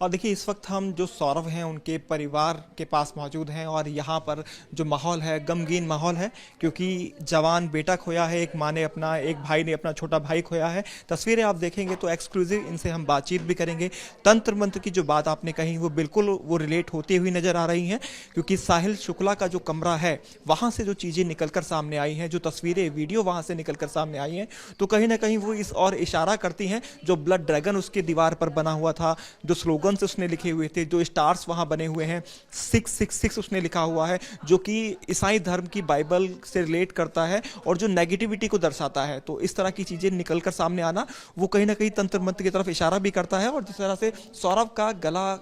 और देखिए इस वक्त हम जो सौरभ हैं उनके परिवार के पास मौजूद हैं और यहाँ पर जो माहौल है गमगीन माहौल है, क्योंकि जवान बेटा खोया है, एक माँ ने अपना, एक भाई ने अपना छोटा भाई खोया है। तस्वीरें आप देखेंगे तो एक्सक्लूसिव इनसे हम बातचीत भी करेंगे। तंत्र मंत्र की जो बात आपने कही वो बिल्कुल वो रिलेट होती हुई नजर आ रही हैं, क्योंकि साहिल शुक्ला का जो कमरा है वहाँ से जो चीज़ें निकलकर सामने आई हैं, जो तस्वीरें वीडियो वहाँ से निकलकर सामने आई हैं, तो कहीं ना कहीं वो इस और इशारा करती हैं। जो ब्लड ड्रैगन उसके दीवार पर बना हुआ था, जो स्लोगन्स उसने लिखे हुए थे, जो स्टार्स वहाँ बने हुए हैं, 666 उसने लिखा हुआ है, जो कि ईसाई धर्म की बाइबल से रिलेट करता है और जो नेगेटिविटी को दर्शाता है। तो इस तरह की चीज़ें निकलकर सामने आना वो कहीं ना कहीं तंत्र मंत्र की तरफ इशारा भी करता है। और जिस तरह से सौरभ का गला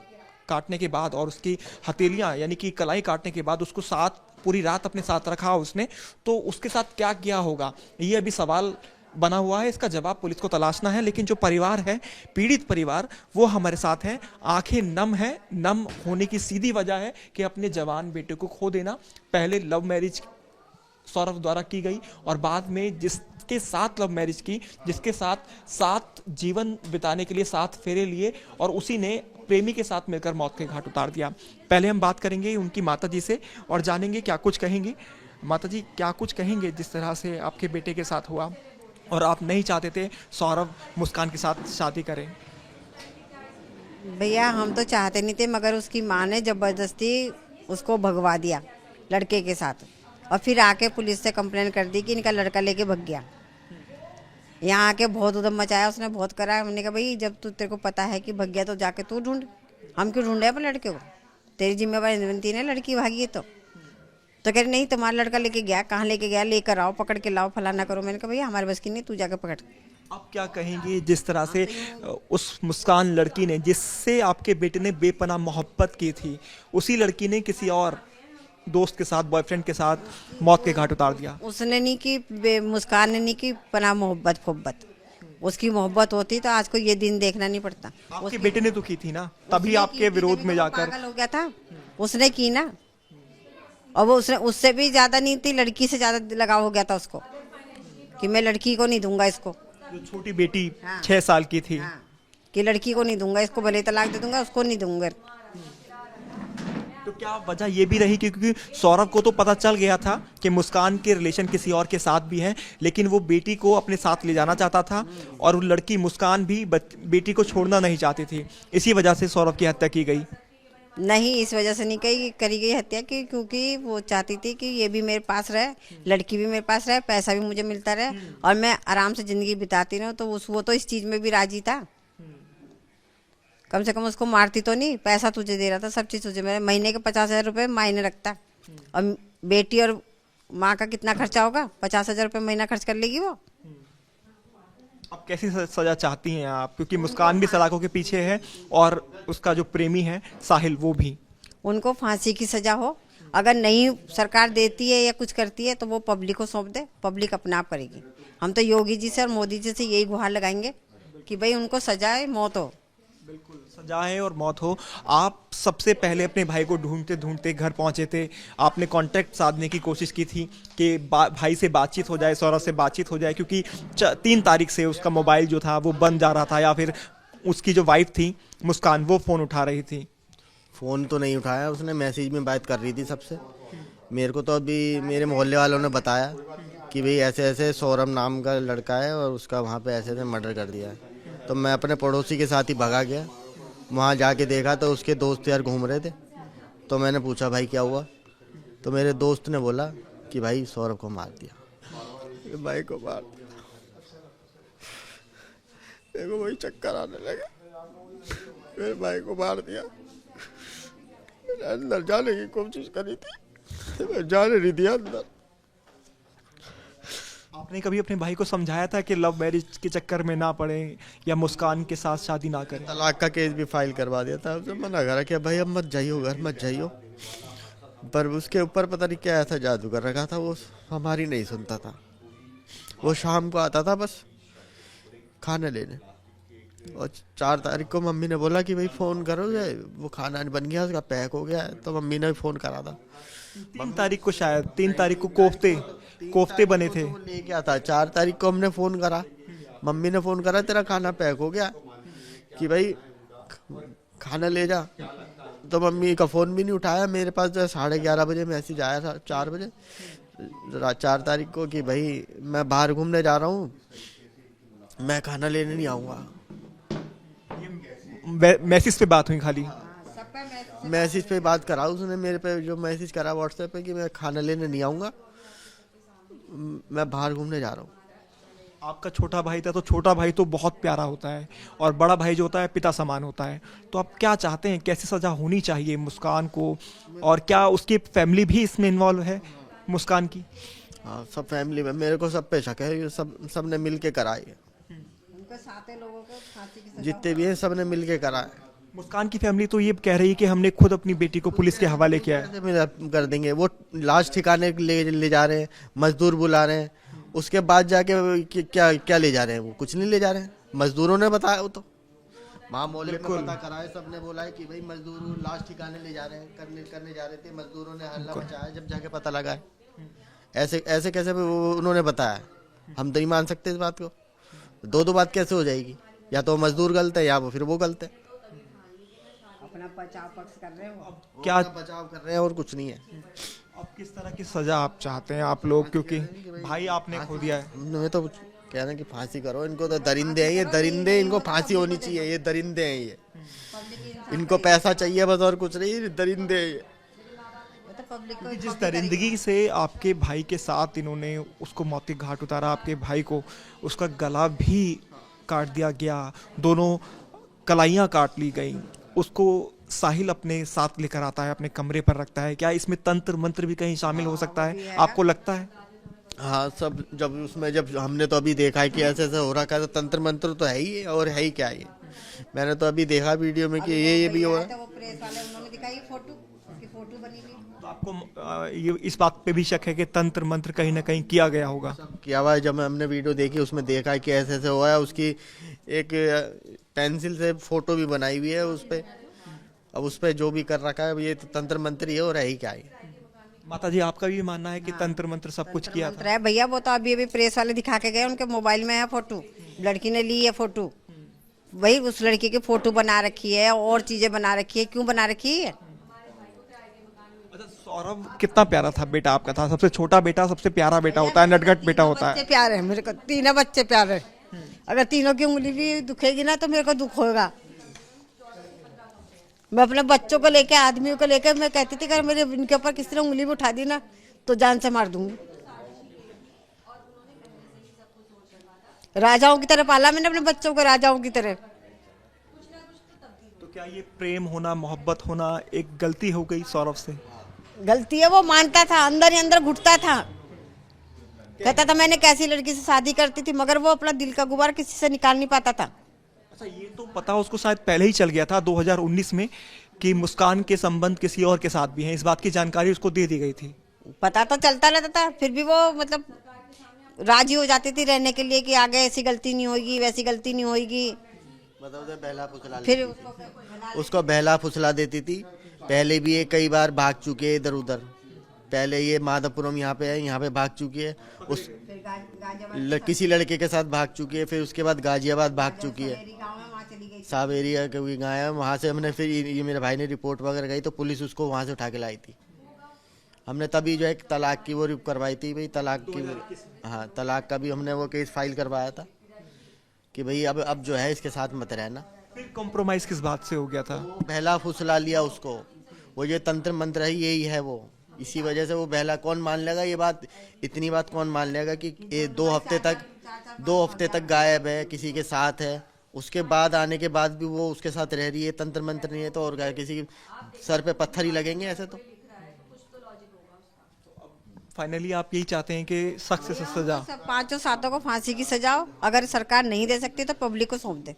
काटने के बाद और उसकी हथेलियाँ यानी कि कलाई काटने के बाद उसको साथ पूरी रात अपने साथ रखा उसने, तो उसके साथ क्या किया होगा ये अभी सवाल बना हुआ है। इसका जवाब पुलिस को तलाशना है। लेकिन जो परिवार है, पीड़ित परिवार, वो हमारे साथ है। आंखें नम है। नम होने की सीधी वजह है कि अपने जवान बेटे को खो देना। पहले लव मैरिज सौरभ द्वारा की गई और बाद में जिसके साथ लव मैरिज की, जिसके साथ जीवन बिताने के लिए 7 फेरे लिए और उसी ने प्रेमी के साथ मिलकर मौत के घाट उतार दिया। पहले हम बात करेंगे उनकी माता जी से और जानेंगे क्या कुछ कहेंगी। माता जी क्या कुछ कहेंगे जिस तरह से आपके बेटे के साथ हुआ और आप नहीं चाहते थे सौरभ मुस्कान के साथ शादी करें? भैया हम तो चाहते नहीं थे, मगर उसकी माँ ने ज़बरदस्ती उसको भगवा दिया लड़के के साथ और फिर आके पुलिस से कंप्लेन कर दी कि इनका लड़का लेके भग गया। यहाँ आके बहुत उधम मचाया उसने, बहुत करा। हमने कहा भाई जब तेरे को पता है कि भग गया तो जाके तू ढूंढ, हम क्यों ढूंढे अपने लड़के को? तेरी जिम्मेवारी बनती है, लड़की भागी है तो कह रही नहीं तुम्हारा लड़का लेके गया। कहाँ लेके गया? लेकर आओ, पकड़ के लाओ, फलाना करो। मैंने कहा भैया हमारे बस की नहीं, तू जाके पकड़। आप क्या कहेंगे जिस तरह से उस मुस्कान लड़की ने, जिससे आपके बेटे ने बेपनाह मोहब्बत की थी, उसी लड़की ने किसी और दोस्त के साथ, बॉयफ्रेंड के साथ मौत के घाट उतार दिया? उसने नहीं की, मुस्कान ने नहीं की पनाह मोहब्बत। उसकी मोहब्बत होती तो आज को ये दिन देखना नहीं पड़ता। आपके बेटे ने तो की थी ना, तभी आपके विरोध में जाकर पागल हो गया था। उसने की ना, और वो उससे भी ज्यादा नहीं थी, लड़की से ज्यादा लगाव हो गया था उसको कि मैं लड़की को नहीं दूंगा इसको। जो छोटी बेटी 6 साल की थी, कि लड़की को नहीं दूंगा इसको, भले तलाक दे दूंगा, उसको नहीं दूंगा। तो क्या वजह ये भी रही क्योंकि सौरभ को तो पता चल गया था कि मुस्कान के रिलेशन किसी और के साथ भी है, लेकिन वो बेटी को अपने साथ ले जाना चाहता था और वो लड़की मुस्कान भी बेटी को छोड़ना नहीं चाहती थी, इसी वजह से सौरभ की हत्या की गई? नहीं, इस वजह से नहीं करी गई हत्या की, क्योंकि वो चाहती थी कि ये भी मेरे पास रहे, लड़की भी मेरे पास रहे, पैसा भी मुझे मिलता रहे और मैं आराम से जिंदगी बिताती रहूं। तो वो तो इस चीज में भी राजी था। कम से कम उसको मारती तो नहीं, पैसा तुझे दे रहा था, सब चीज तुझे। मेरे महीने के 50,000 रुपये मायने रखता। और बेटी और माँ का कितना खर्चा होगा? 50,000 रुपये महीना खर्च कर लेगी वो। अब कैसी सजा चाहती हैं आप, क्योंकि मुस्कान भी सलाखों के पीछे है और उसका जो प्रेमी है साहिल वो भी? उनको फांसी की सजा हो। अगर नहीं सरकार देती है या कुछ करती है तो वो पब्लिक को सौंप दे, पब्लिक अपने आप करेगी। हम तो योगी जी से और मोदी जी से यही गुहार लगाएंगे कि भाई उनको सजाए, मौत हो। बिल्कुल, सजाए और मौत हो। आप सबसे पहले अपने भाई को ढूंढते ढूंढते घर पहुंचे थे। आपने कांटेक्ट साधने की कोशिश की थी कि भाई से बातचीत हो जाए, सौरभ से बातचीत हो जाए, क्योंकि 3 तारीख से उसका मोबाइल जो था वो बंद जा रहा था, या फिर उसकी जो वाइफ थी मुस्कान वो फ़ोन उठा रही थी। फ़ोन तो नहीं उठाया उसने, मैसेज में बात कर रही थी सबसे। मेरे को तो अभी मेरे मोहल्ले वालों ने बताया कि भाई ऐसे ऐसे सौरभ नाम का लड़का है और उसका वहाँ पे ऐसे ऐसे मर्डर कर दिया है। तो मैं अपने पड़ोसी के साथ ही भगा गया। वहाँ जाके देखा तो उसके दोस्त यार घूम रहे थे। तो मैंने पूछा भाई क्या हुआ? तो मेरे दोस्त ने बोला कि भाई सौरभ को मार दिया। भाई को मार दिया, मेरे को वही चक्कर आने लगे। मेरे भाई को मार दिया। मैंने अंदर जाने की कोशिश करी थी, मैं जाने नहीं दिया अंदर। आपने कभी अपने भाई को समझाया था कि लव मैरिज के चक्कर में ना पड़े या मुस्कान के साथ शादी ना करें? तलाक का केस भी फाइल करवा दिया था, उसने मना करा कि भाई अब मत जाइयो, घर मत जाइयो। पर उसके ऊपर पता नहीं क्या ऐसा जादू कर रखा था, वो हमारी नहीं सुनता था। वो शाम को आता था बस खाना लेने, और 4 तारीख को मम्मी ने बोला कि भाई फ़ोन करो, वो खाना बन गया, उसका पैक हो गया है। तो मम्मी ने फ़ोन करा था 3 तारीख को, शायद 3 तारीख को कोफ्ते बने थे। तो ले गया था। 4 तारीख को हमने फ़ोन करा, मम्मी ने फ़ोन करा तेरा खाना पैक हो गया, कि भाई खाना ले जा, तो मम्मी का फ़ोन भी नहीं उठाया। मेरे पास जो है 11:30 बजे मैसेज आया था, 4 बजे 4 तारीख को, कि भाई मैं बाहर घूमने जा रहा हूँ, मैं खाना लेने नहीं आऊँगा। मैसेज पे बात हुई खाली? मैसेज पे बात करा उसने मेरे पे, जो मैसेज करा व्हाट्सएप पे कि मैं खाना लेने नहीं आऊँगा, मैं बाहर घूमने जा रहा हूँ। आपका छोटा भाई था, तो छोटा भाई तो बहुत प्यारा होता है और बड़ा भाई जो होता है पिता समान होता है, तो आप क्या चाहते हैं, कैसी सज़ा होनी चाहिए मुस्कान को, और क्या उसकी फैमिली भी इसमें इन्वॉल्व है मुस्कान की? हाँ, सब फैमिली में, मेरे को सब पे शक है, ये सब ने मिल के करा है, उनके साथ लोगों को फांसी की सजा जितने भी हैं सब ने मिल के करा है। मुस्कान की फैमिली तो ये कह रही है कि हमने खुद अपनी बेटी को पुलिस के हवाले किया है। कैसे मिला कर देंगे, वो लाश ठिकाने ले जा रहे हैं, मजदूर बुला रहे हैं, उसके बाद जाके क्या क्या ले जा रहे हैं, वो कुछ नहीं ले जा रहे हैं, मजदूरों ने बताया। वो तो वहाँ मोहल्ले में पता करा है, सबने बोला है कि भाई मजदूर लाश ठिकाने ले जा रहे हैं, करने जा रहे थे, मजदूरों ने हल्ला मचाया, जब जाके पता लगा है। ऐसे कैसे उन्होंने बताया, हम तो नहीं मान सकते इस बात को। दो बात कैसे हो जाएगी, या तो मजदूर गलत है या फिर वो गलत है। अपना बचाव पक्ष कर रहे हैं वो। क्या बचाव कर रहे हैं और कुछ नहीं है। अब किस तरह की सजा आप चाहते हैं आप लोग, क्योंकि भाई आपने खो दिया है? मैं तो कह रहे हैं कि फांसी करो इनको, तो दरिंदे हैं ये, दरिंदे, इनको फांसी होनी चाहिए, ये दरिंदे हैं ये, इनको पैसा चाहिए बस और कुछ नहीं, दरिंदे हैं ये। क्योंकि जिस दरिंदगी से आपके भाई के साथ इन्होंने उसको मौत के घाट उतारा, आपके भाई को उसका गला भी काट दिया गया, दोनों कलाइयाँ काट ली गई, उसको साहिल अपने साथ लेकर आता है, अपने कमरे पर रखता है, क्या इसमें तंत्र मंत्र भी कहीं शामिल हो सकता है, आपको लगता है? हाँ, सब जब हमने तो अभी देखा है कि ऐसे हो रहा है, तो तंत्र मंत्र तो है ही है, और है ही क्या ये। मैंने तो अभी देखा वीडियो में कि ये भी हो रहा है। वो प्रेस वाले उन्होंने दिखाई फोटो, उसकी फोटो बनी हुई। तो आपको ये इस बात पे भी शक है कि तंत्र मंत्र कहीं ना कहीं किया गया होगा? किया हुआ है, जब हमने वीडियो देखी उसमें देखा है कि ऐसे हुआ है। उसकी एक पेंसिल से फोटो भी बनाई हुई है उस पे। अब उस पे जो भी कर रखा है ये तो तंत्र मंत्र ही है, और है ही क्या है। माता जी, आपका भी मानना है कि तंत्र मंत्र सब कुछ किया था? है भैया, वो तो अभी प्रेस वाले दिखा के गए, उनके मोबाइल में है फोटो, लड़की ने ली है फोटो, वही उस लड़की की फोटो बना रखी है और चीजें बना रखी है। क्यों बना रखी है? अच्छा, सौरभ कितना प्यारा था बेटा आपका? था सबसे छोटा बेटा, सबसे प्यारा बेटा होता है, नटखट बेटा होता है। बच्चे प्यारे हैं मेरे को, तीनों बच्चे प्यारे। अगर तीनों की उंगली भी दुखेगी ना तो मेरे को दुख होगा। मैं अपने बच्चों को लेके, आदमियों को लेके मैं कहती थी अगर मेरे इनके ऊपर किसी ने उंगली भी उठा दी ना तो जान से मार दूंगी। राजाओं की तरह पाला मैंने अपने बच्चों को, राजाओं की तरह। तो क्या ये प्रेम होना, मोहब्बत होना एक गलती हो गई सौरभ से? गलती है, वो मानता था, अंदर ही अंदर घुटता था, कहता था मैंने कैसी लड़की से शादी करती थी, मगर वो अपना दिल का गुबार किसी से निकाल नहीं पाता था। अच्छा, ये तो पता उसको शायद पहले ही चल गया था 2019 में कि मुस्कान के संबंध किसी और के साथ भी हैं, इस बात की जानकारी उसको दे दी गई थी। पता तो चलता रहता था, फिर भी वो मतलब राजी हो जाती थी रहने के लिए कि आगे ऐसी गलती नहीं होगी, वैसी गलती नहीं होगी। फिर उसको बहला फुसला देती थी। पहले भी ये कई बार भाग चुके हैं इधर उधर। पहले ये माधवपुरम यहाँ पे है, यहाँ पे भाग चुकी है, उस किसी लड़के के साथ भाग चुकी है, फिर उसके बाद गाजियाबाद भाग चुकी है, साब एरिया के गाँव है, वहाँ से हमने फिर ये मेरे भाई ने रिपोर्ट वगैरह गई तो पुलिस उसको वहाँ से उठा के लाई थी। हमने तभी जो है तलाक की वो करवाई थी भाई, तलाक की, हाँ तलाक का भी हमने वो केस फाइल करवाया था कि भाई अब जो है इसके साथ मत रहना। फिर कॉम्प्रोमाइज किस बात से हो गया था? बहला फुसला लिया उसको, वो ये तंत्र मंत्र है यही है वो, इसी वजह से वो बहला। कौन मान लेगा ये बात, इतनी बात कौन मान लेगा कि ये 2 हफ्ते तक गायब है, किसी के साथ है, उसके बाद आने के बाद भी वो उसके साथ रह रही है, तंत्र मंत्र नहीं है तो और किसी के सर पे पत्थर ही लगेंगे ऐसे तो। फाइनली आप यही चाहते हैं कि सख्त से सख्त सजा? 5-7 को फांसी की सजा हो, अगर सरकार नहीं दे सकती तो पब्लिक को सौंप दे,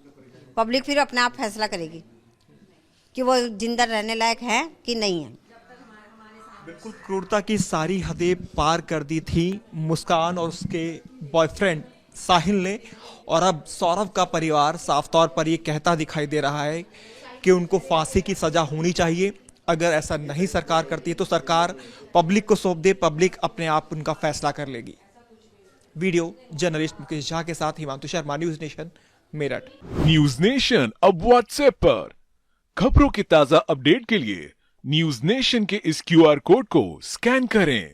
पब्लिक फिर अपने आप फैसला करेगी कि वो जिंदा रहने लायक है कि नहीं है। बिल्कुल क्रूरता की सारी हदें पार कर दी थी मुस्कान और उसके बॉयफ्रेंड साहिल ने, और अब सौरभ का परिवार साफ तौर पर ये कहता दिखाई दे रहा है कि उनको फांसी की सजा होनी चाहिए। अगर ऐसा नहीं सरकार करती है तो सरकार पब्लिक को सौंप दे, पब्लिक अपने आप उनका फैसला कर लेगी। वीडियो जर्नलिस्ट मुकेश झा के साथ Himanshu Sharma, news nation, Meerut. News nation अब व्हाट्सएप पर, खबरों के ताजा अपडेट के लिए न्यूज नेशन के इस QR कोड को स्कैन करें।